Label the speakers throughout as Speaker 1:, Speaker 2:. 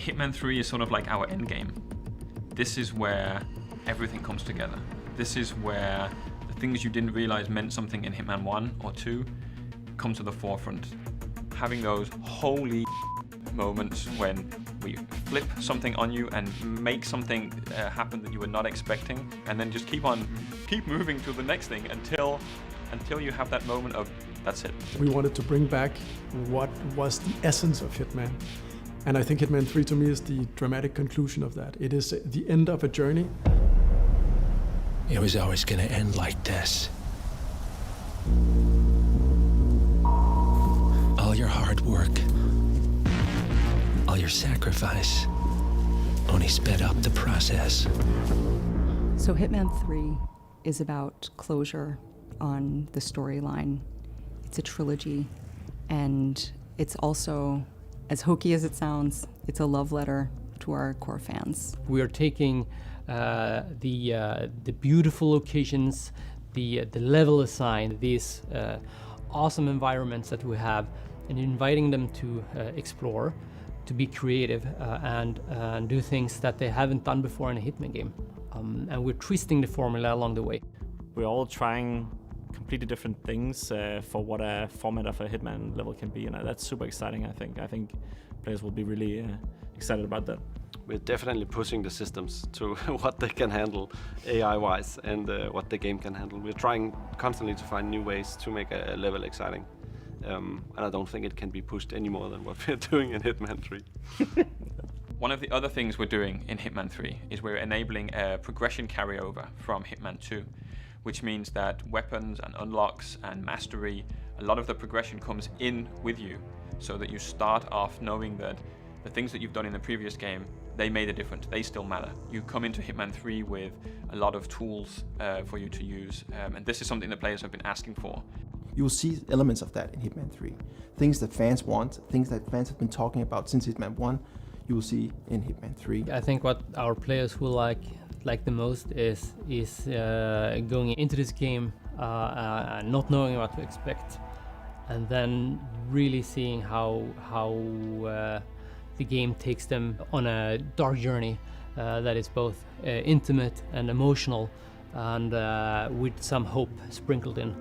Speaker 1: Hitman 3 is sort of like our end game. This is where everything comes together. This is where the things you didn't realize meant something in Hitman 1 or 2 come to the forefront. Having those holy moments when we flip something on you and make something happen that you were not expecting, and then just keep moving to the next thing until you have that moment of, that's it.
Speaker 2: We wanted to bring back what was the essence of Hitman. And I think Hitman 3 to me is the dramatic conclusion of that. It is the end of a journey.
Speaker 3: It was always going to end like this. All your hard work, all your sacrifice, only sped up the process.
Speaker 4: So Hitman 3 is about closure on the storyline. It's a trilogy, and it's also, as hokey as it sounds, it's a love letter to our core fans.
Speaker 5: We are taking the beautiful locations, the level assigned, these awesome environments that we have, and inviting them to explore, to be creative, and do things that they haven't done before in a Hitman game. And we're twisting the formula along the way.
Speaker 6: We're all trying completely different things for what a format of a Hitman level can be, and that's super exciting. I think players will be really excited about that.
Speaker 7: We're definitely pushing the systems to what they can handle AI-wise and what the game can handle. We're trying constantly to find new ways to make a level exciting. And I don't think it can be pushed any more than what we're doing in Hitman 3.
Speaker 1: One of the other things we're doing in Hitman 3 is we're enabling a progression carryover from Hitman 2, which means that weapons and unlocks and mastery, a lot of the progression comes in with you, so that you start off knowing that the things that you've done in the previous game, they made a difference, they still matter. You come into Hitman 3 with a lot of tools for you to use, and this is something that players have been asking for.
Speaker 8: You will see elements of that in Hitman 3. Things that fans want, things that fans have been talking about since Hitman 1, you will see in Hitman 3.
Speaker 5: I think what our players will like the most is going into this game not knowing what to expect, and then really seeing how the game takes them on a dark journey that is both intimate and emotional, and with some hope sprinkled in.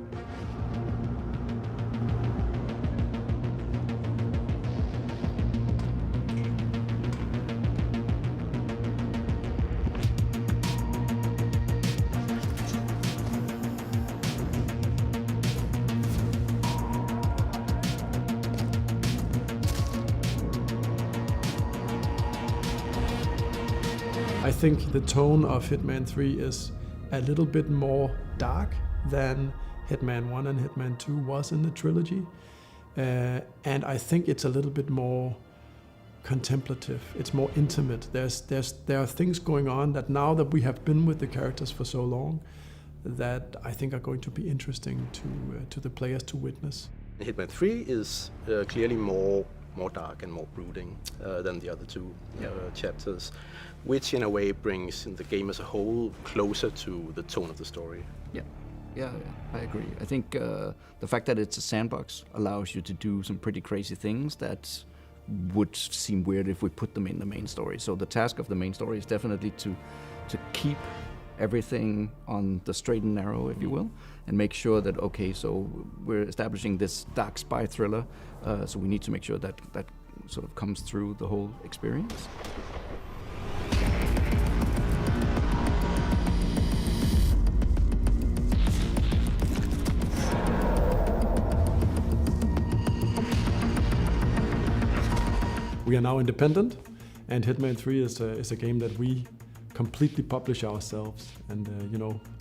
Speaker 2: I think the tone of Hitman 3 is a little bit more dark than Hitman 1 and Hitman 2 was in the trilogy. And I think it's a little bit more contemplative. It's more intimate. There are things going on that now that we have been with the characters for so long, that I think are going to be interesting to the players to witness.
Speaker 9: Hitman 3 is clearly more dark and more brooding than the other two chapters, which in a way brings the game as a whole closer to the tone of the story.
Speaker 10: Yeah, I agree. I think the fact that it's a sandbox allows you to do some pretty crazy things that would seem weird if we put them in the main story. So the task of the main story is definitely to keep everything on the straight and narrow, if you will, and make sure that, okay, so we're establishing this dark spy thriller, so we need to make sure that that sort of comes through the whole experience.
Speaker 2: We are now independent, and Hitman 3 is a game that we completely publish ourselves, and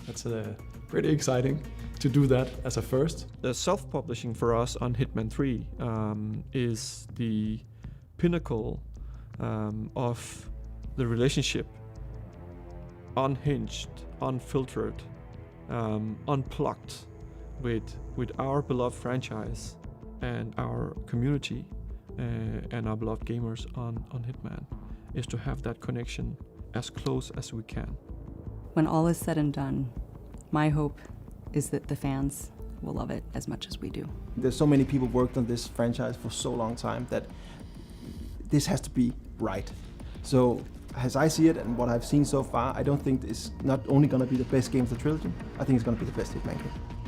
Speaker 2: that's pretty exciting to do that as a first.
Speaker 11: The self-publishing for us on Hitman 3 is the pinnacle of the relationship, unhinged, unfiltered, unplugged with our beloved franchise and our community and our beloved gamers on Hitman, is to have that connection as close as we can.
Speaker 4: When all is said and done, my hope is that the fans will love it as much as we do.
Speaker 8: There's so many people worked on this franchise for so long time that this has to be right. So as I see it and what I've seen so far, I don't think it's not only going to be the best game of the trilogy, I think it's going to be the best Hitman game.